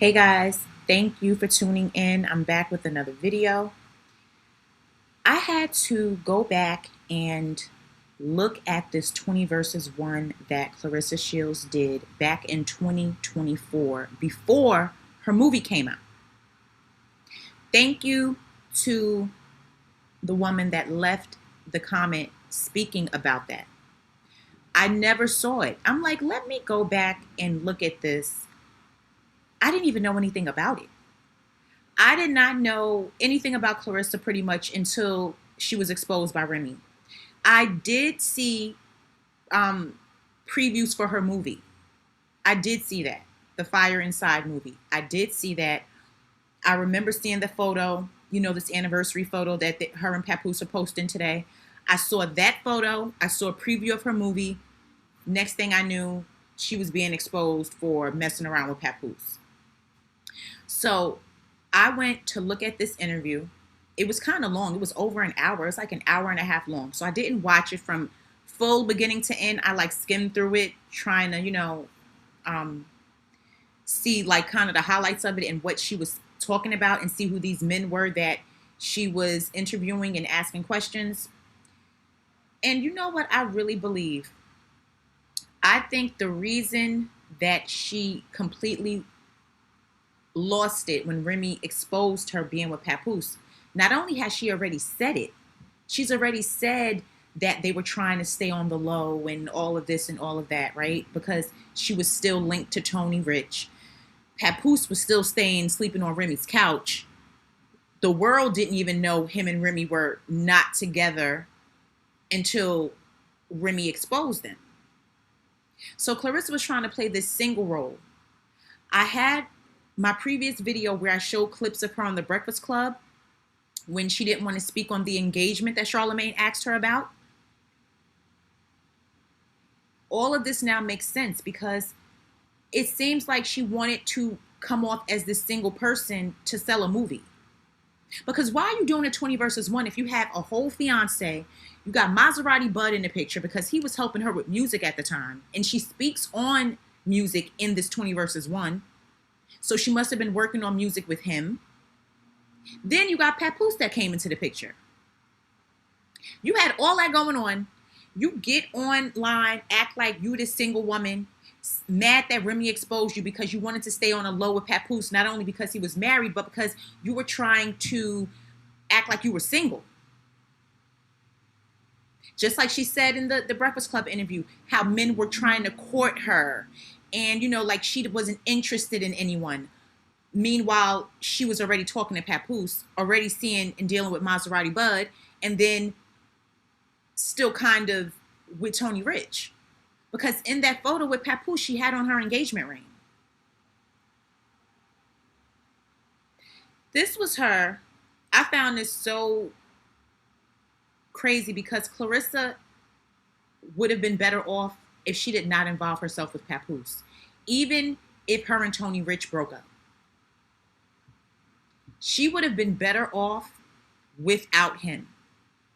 Hey guys, thank you for tuning in. I'm back with another video. I had to go back and look at this 20 versus 1 that Claressa Shields did back in 2024 before her movie came out. Thank you to the woman that left the comment speaking about that. I never saw it. I'm like, let me go back and look at this. I didn't even know anything about it. I did not know anything about Claressa pretty much until she was exposed by Remy. I did see previews for her movie. I did see that. The Fire Inside movie. I did see that. I remember seeing the photo, this anniversary photo that her and Papoose are posting today. I saw that photo. I saw a preview of her movie. Next thing I knew, she was being exposed for messing around with Papoose. So I went to look at this interview. It was kind of long. It was over an hour. It's like an hour and a half long. So I didn't watch it from full beginning to end. I skimmed through it, trying to, see kind of the highlights of it and what she was talking about and see who these men were that she was interviewing and asking questions. And you know what I really believe? I think the reason that she completely lost it when Remy exposed her being with Papoose, not only has she already said it, she's already said that they were trying to stay on the low and all of this and all of that, right? Because she was still linked to Tony Rich. Papoose was still sleeping on Remy's couch. The world didn't even know him and Remy were not together until Remy exposed them. So Claressa was trying to play this single role. I had my previous video where I showed clips of her on The Breakfast Club when she didn't want to speak on the engagement that Charlamagne asked her about. All of this now makes sense because it seems like she wanted to come off as this single person to sell a movie. Because why are you doing a 20 versus 1 if you have a whole fiance? You got Maserati Bud in the picture because he was helping her with music at the time. And she speaks on music in this 20 versus 1. So she must have been working on music with him. Then you got Papoose that came into the picture. You had all that going on. You get online, act like you this single woman, mad that Remy exposed you because you wanted to stay on a low with Papoose, not only because he was married, but because you were trying to act like you were single. Just like she said in the Breakfast Club interview, how men were trying to court her and, like she wasn't interested in anyone. Meanwhile, she was already talking to Papoose, already seeing and dealing with Maserati Bud, and then still kind of with Tony Rich. Because in that photo with Papoose, she had on her engagement ring. This was her. I found this so crazy because Claressa would have been better off if she did not involve herself with Papoose. Even if her and Tony Rich broke up. She would have been better off without him.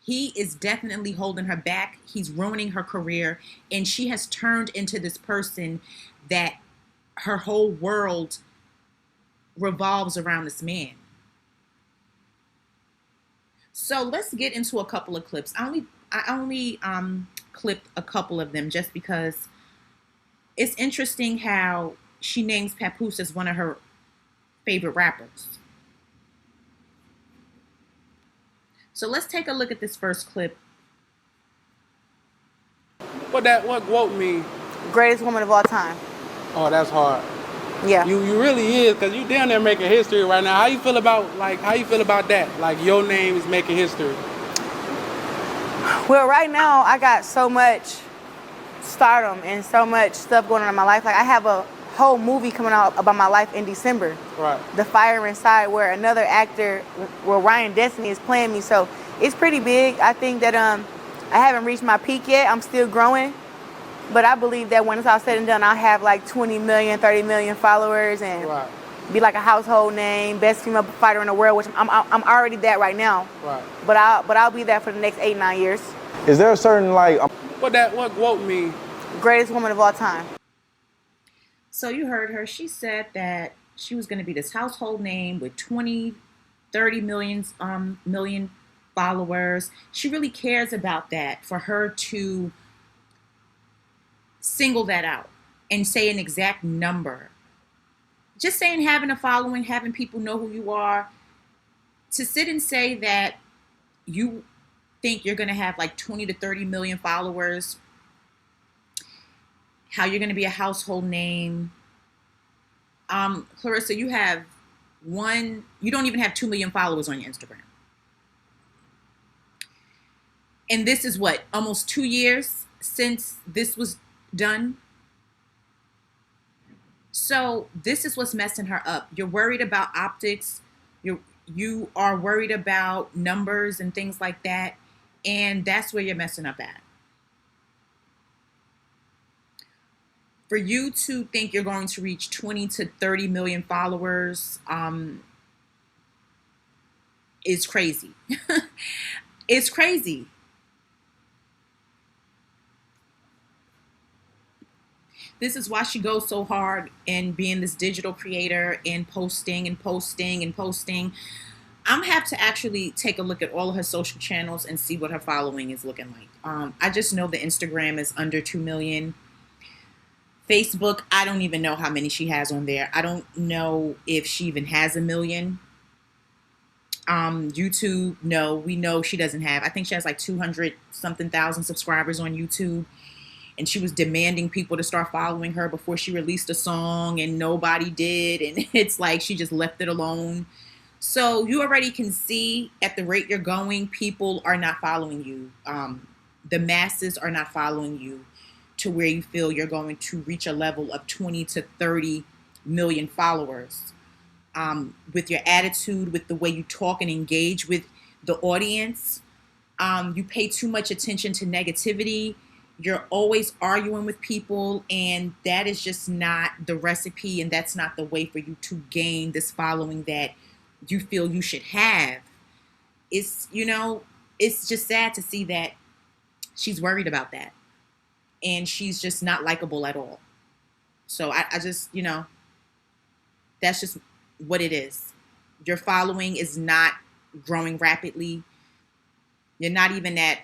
He is definitely holding her back. He's ruining her career. And she has turned into this person that her whole world revolves around this man. So let's get into a couple of clips. I only clipped a couple of them just because it's interesting how she names Papoose as one of her favorite rappers. So let's take a look at this first clip. What quote mean? Greatest woman of all time. Oh, that's hard. Yeah. You really is, because you down there making history right now. How you feel about that? Like your name is making history. Well, right now I got so much stardom and so much stuff going on in my life. Like I have a whole movie coming out about my life in December. Right. The Fire Inside, where another actor, where Ryan Destiny is playing me. So it's pretty big. I think that I haven't reached my peak yet. I'm still growing. But I believe that when it's all said and done, I'll have like 20 million, 30 million followers and Right. be like a household name, best female fighter in the world, which I'm already that right now. Right. But I'll be that for the next 8-9 years. Is there a certain what quote mean? Greatest woman of all time. So you heard her. She said that she was going to be this household name with 20, 30 million followers. She really cares about that, for her to single that out and say an exact number. Just saying having a following, having people know who you are, to sit and say that you think you're going to have like 20 to 30 million followers, how you're going to be a household name. Claressa, you don't even have 2 million followers on your Instagram. And this is what, almost 2 years since this was done? So this is what's messing her up. You're worried about optics. You are worried about numbers and things like that. And that's where you're messing up at. For you to think you're going to reach 20 to 30 million followers is crazy. It's crazy. This is why she goes so hard in being this digital creator and posting and posting and posting. I'm have to actually take a look at all of her social channels and see what her following is looking like. I just know the Instagram is under 2 million. Facebook, I don't even know how many she has on there. I don't know if she even has 1 million. YouTube, no, we know she doesn't have. I think she has like 200 something thousand subscribers on YouTube. And she was demanding people to start following her before she released a song, and nobody did. And it's like she just left it alone. So you already can see at the rate you're going, people are not following you. The masses are not following you to where you feel you're going to reach a level of 20 to 30 million followers. With your attitude, with the way you talk and engage with the audience, you pay too much attention to negativity. You're always arguing with people, and that is just not the recipe, and that's not the way for you to gain this following that you feel you should have. It's just sad to see that she's worried about that, and she's just not likable at all. So I just, that's just what it is. Your following is not growing rapidly. You're not even at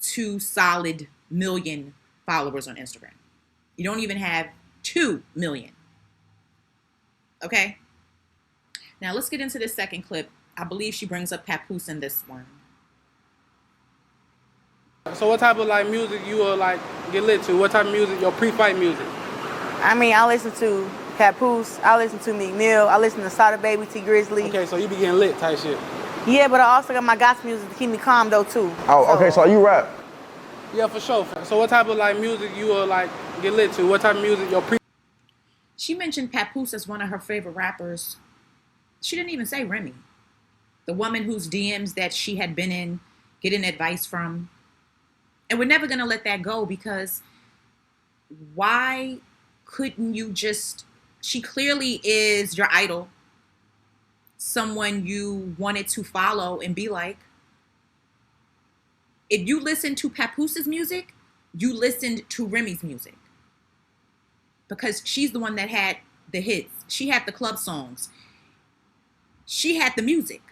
2 solid million followers on Instagram. You don't even have 2 million. Okay? Now let's get into this second clip. I believe she brings up Papoose in this one. So what type of like music you will like get lit to? What type of music, your pre-fight music? I mean, I listen to Papoose, I listen to Meek Mill, I listen to Sada Baby, T Grizzly. Okay, so you be getting lit type shit. Yeah, but I also got my gospel music to keep me calm though too. Oh, okay, so you rap? Yeah, for sure. So what type of like music you will like get lit to? What type of music your She mentioned Papoose as one of her favorite rappers. She didn't even say Remy, the woman whose DMs that she had been in, getting advice from. And we're never going to let that go, because why couldn't you just, she clearly is your idol, someone you wanted to follow and be like. If you listened to Papoose's music, you listened to Remy's music, because she's the one that had the hits. She had the club songs. She had the music.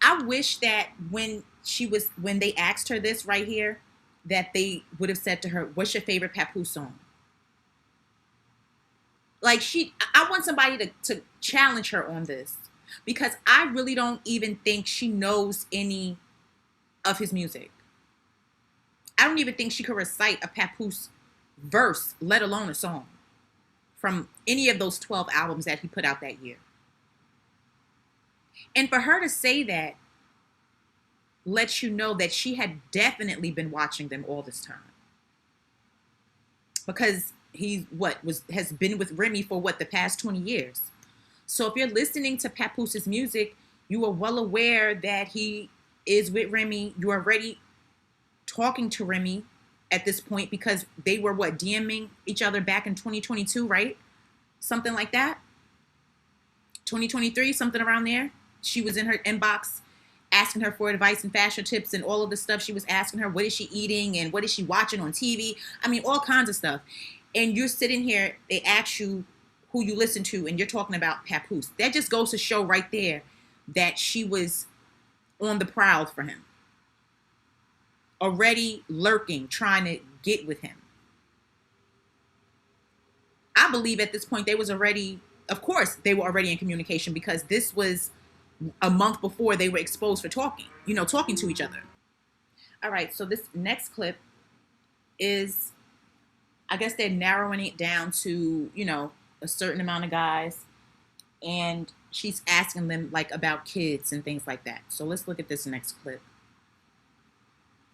I wish that when they asked her this right here, that they would have said to her, what's your favorite Papoose song? Like I want somebody to challenge her on this, because I really don't even think she knows any of his music. I don't even think she could recite a Papoose verse, let alone a song, from any of those 12 albums that he put out that year. And for her to say that lets you know that she had definitely been watching them all this time. Because he has been with Remy for the past 20 years. So if you're listening to Papoose's music, you are well aware that he is with Remy. You are already talking to Remy at this point, because they were DMing each other back in 2022, right? Something like that. 2023, something around there. She was in her inbox asking her for advice and fashion tips and all of the stuff. She was asking her, what is she eating and what is she watching on TV? I mean, all kinds of stuff. And you're sitting here, they ask you, who you listen to and you're talking about Papoose. That just goes to show right there that she was on the prowl for him. Already lurking, trying to get with him. I believe at this point they was already, of course, they were already in communication because this was a month before they were exposed for talking to each other. All right, so this next clip is, I guess they're narrowing it down to, a certain amount of guys. And she's asking them, like, about kids and things like that. So let's look at this next clip.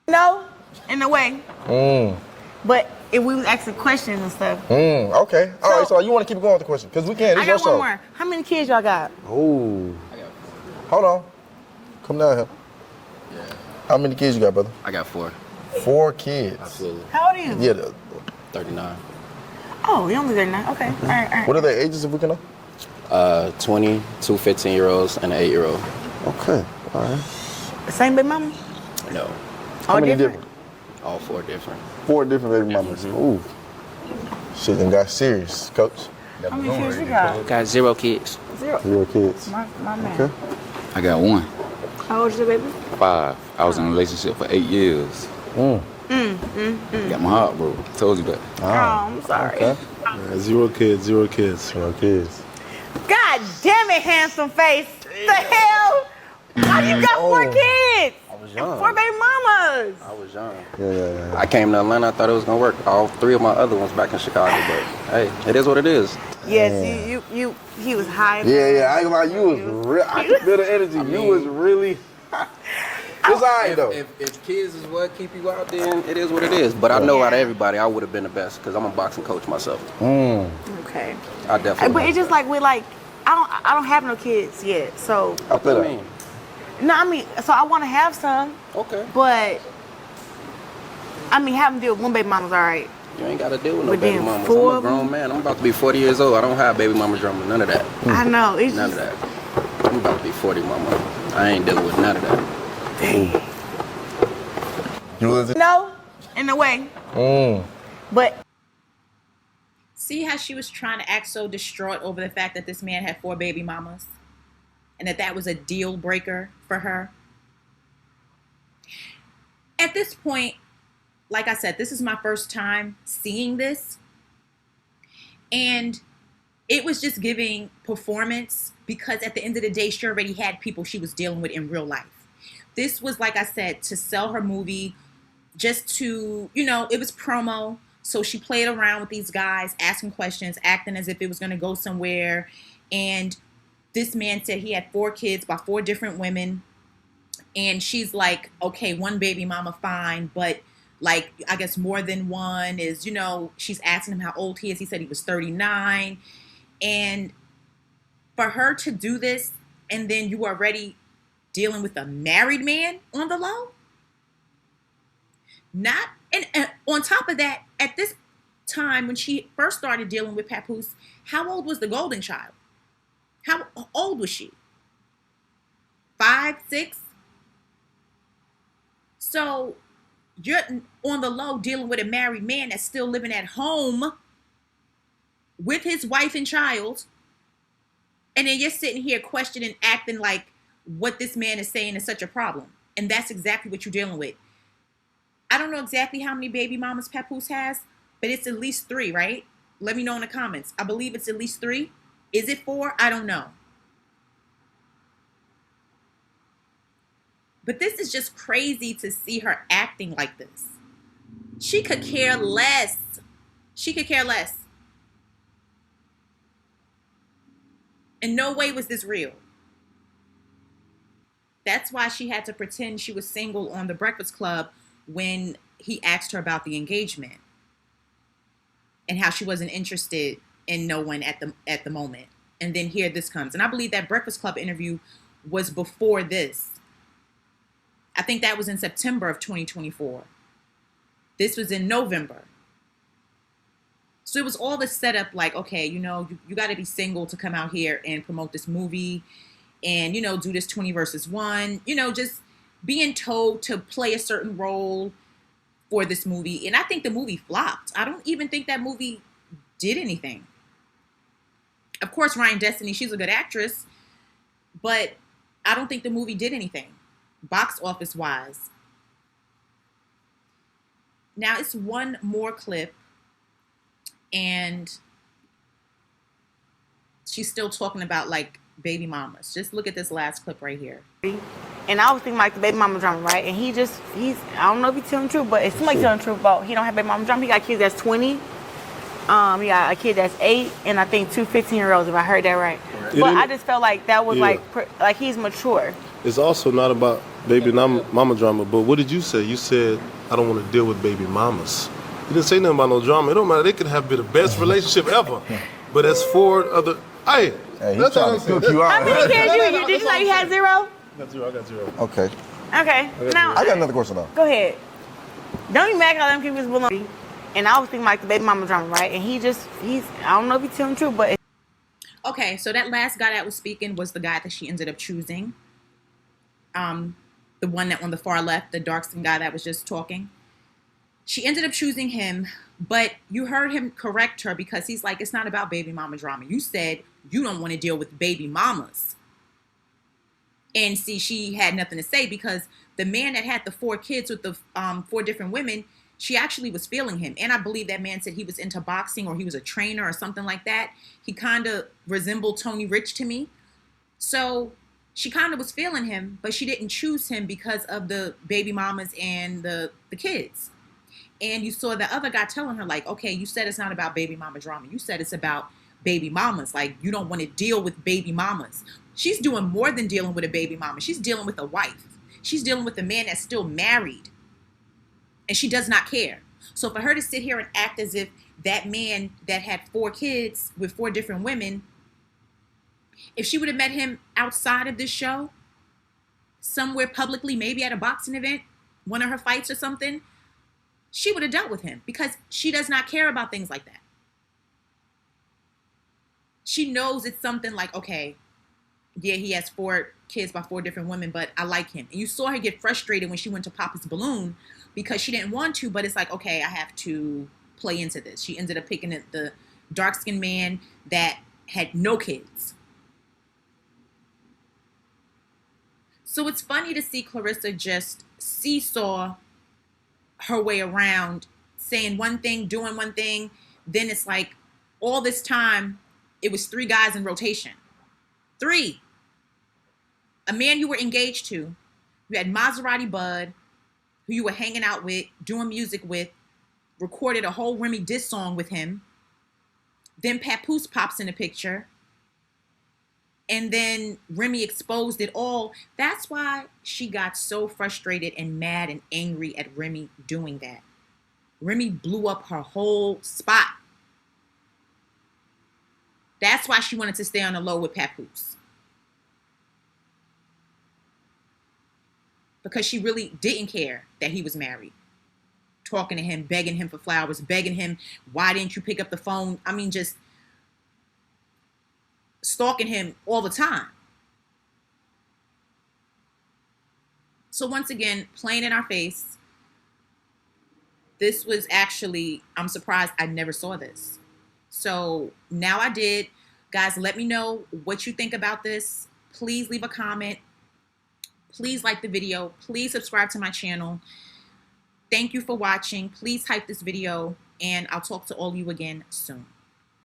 No, in a way. But if we was asking questions and stuff. Okay. All right, so you want to keep going with the question? Because we can't. I got one more. How many kids y'all got? Oh. Hold on. Come down here. Yeah. How many kids you got, brother? I got 4. 4 kids. Absolutely. How old are you? Yeah. 39. Oh, you're only 39. Okay. All right. What are their ages, if we can know? 20, 2 15-year-olds, and an 8-year-old. Okay. All right. The same baby mama? No. How many different? All 4 different. 4 different baby mamas. Ooh. Shit done got serious, coach. How many kids you got? Got 0 kids. 0 kids. My man. Okay. I got 1. How old is your baby? 5. I was in a relationship for 8 years. Got my heart broke. Told you that. Oh, I'm sorry. Okay. Yeah, 0 kids. 0 kids. God damn it, handsome face. The hell? Why you got 4 kids? I was young. 4 baby mamas. I was young. Yeah. I came to Atlanta. I thought it was gonna work. All 3 of my other ones back in Chicago, but hey, it is what it is. Yes, he was high. Yeah. I ain't gonna lie, you was real. I can feel the energy. You was really. It's all right, though. If kids is what keep you out, then it is what it is. But I know out of everybody, I would have been the best because I'm a boxing coach myself. Okay. I definitely. But it's just like I don't have no kids yet, so. I feel I that. mean, No, I mean, so I want to have some. okay. But I mean, having to deal with 1 baby mama's all right. You ain't got to deal with no But baby then mamas. 4 I'm a of them? grown man. I'm about to be 40 years old. I don't have baby mama drama. None of that. I know. It's None of just, that. I'm about to be 40, mama. I ain't dealing with none of that. You was no, in a way. But See how she was trying to act so distraught over the fact that this man had 4 baby mamas? And that was a deal breaker for her? At this point, like I said, this is my first time seeing this. And it was just giving performance because at the end of the day, she already had people she was dealing with in real life. This was, like I said, to sell her movie, just to, it was promo. So she played around with these guys, asking questions, acting as if it was going to go somewhere. And this man said he had 4 kids by 4 different women. And she's like, okay, 1 baby mama, fine. But like, I guess more than 1 is, she's asking him how old he is. He said he was 39. And for her to do this, and then you are already dealing with a married man on the low? And on top of that, at this time, when she first started dealing with Papoose, how old was the golden child? How old was she? 5, 6? So you're on the low dealing with a married man that's still living at home with his wife and child. And then you're sitting here questioning, acting like what this man is saying is such a problem. And that's exactly what you're dealing with. I don't know exactly how many baby mamas Papoose has, but it's at least 3, right? Let me know in the comments. I believe it's at least 3. Is it 4? I don't know. But this is just crazy to see her acting like this. She could care less. She could care less. In no way was this real. That's why she had to pretend she was single on The Breakfast Club when he asked her about the engagement and how she wasn't interested in no one at the moment. And then here this comes. And I believe that Breakfast Club interview was before this. I think that was in September of 2024. This was in November. So it was all the setup like, okay, you got to be single to come out here and promote this movie and, do this 20 versus 1, just being told to play a certain role for this movie. And I think the movie flopped. I don't even think that movie did anything. Of course, Ryan Destiny, she's a good actress, but I don't think the movie did anything box office wise. Now it's one more clip, and she's still talking about like baby mamas. Just look at this last clip right here. And I was thinking like the baby mama drama, right? And he's I don't know if he's telling the truth, but it seems like telling the truth about he don't have baby mama drama. He got kids that's 20. He got a kid that's 8, and I think 2 15-year-olds, if I heard that right. But I just felt like that was like he's mature. It's also not about baby mama drama, but what did you say? You said, I don't want to deal with baby mamas. You didn't say nothing about no drama. It don't matter. They could have been the best relationship ever. But as for other... Hey, that's trying to cook you out. How many kids did you say you had 0? I got zero. Okay. Okay. Now I got another question though. Go ahead. Don't be mad at them kids belong. And I was thinking like the baby mama drama, right? And he's I don't know if he's telling the truth, but Okay, so that last guy that was speaking was the guy that she ended up choosing. The one that on the far left, the dark-skinned guy that was just talking. She ended up choosing him, but you heard him correct her because he's like, it's not about baby mama drama. You said you don't want to deal with baby mamas. And see, she had nothing to say because the man that had the 4 kids with the 4 different women, she actually was feeling him. And I believe that man said he was into boxing or he was a trainer or something like that. He kind of resembled Tony Rich to me. So she kind of was feeling him, but she didn't choose him because of the baby mamas and the kids. And you saw the other guy telling her like, okay, you said it's not about baby mama drama. You said it's about baby mamas. Like, you don't want to deal with baby mamas. She's doing more than dealing with a baby mama. She's dealing with a wife. She's dealing with a man that's still married. And she does not care. So for her to sit here and act as if that man that had 4 kids with 4 different women, if she would have met him outside of this show, somewhere publicly, maybe at a boxing event, one of her fights or something, she would have dealt with him because she does not care about things like that. She knows it's something like, okay, yeah, he has 4 kids by 4 different women, but I like him. And you saw her get frustrated when she went to pop his balloon because she didn't want to, but it's like, okay, I have to play into this. She ended up picking the dark-skinned man that had no kids. So it's funny to see Claressa just seesaw her way around, saying one thing, doing one thing. Then it's like all this time, it was 3 guys in rotation. 3. A man you were engaged to. You had Maserati Bud, who you were hanging out with, doing music with, recorded a whole Remy diss song with him. Then Papoose pops in the picture. And then Remy exposed it all. That's why she got so frustrated and mad and angry at Remy doing that. Remy blew up her whole spot. That's why she wanted to stay on the low with Papoose. Because she really didn't care that he was married. Talking to him, begging him for flowers, begging him, why didn't you pick up the phone? I mean, just stalking him all the time. So once again, playing in our face. This was actually, I'm surprised I never saw this. So now I did. Guys, let me know what you think about this. Please leave a comment. Please like the video. Please subscribe to my channel. Thank you for watching. Please hype this video, and I'll talk to all of you again soon.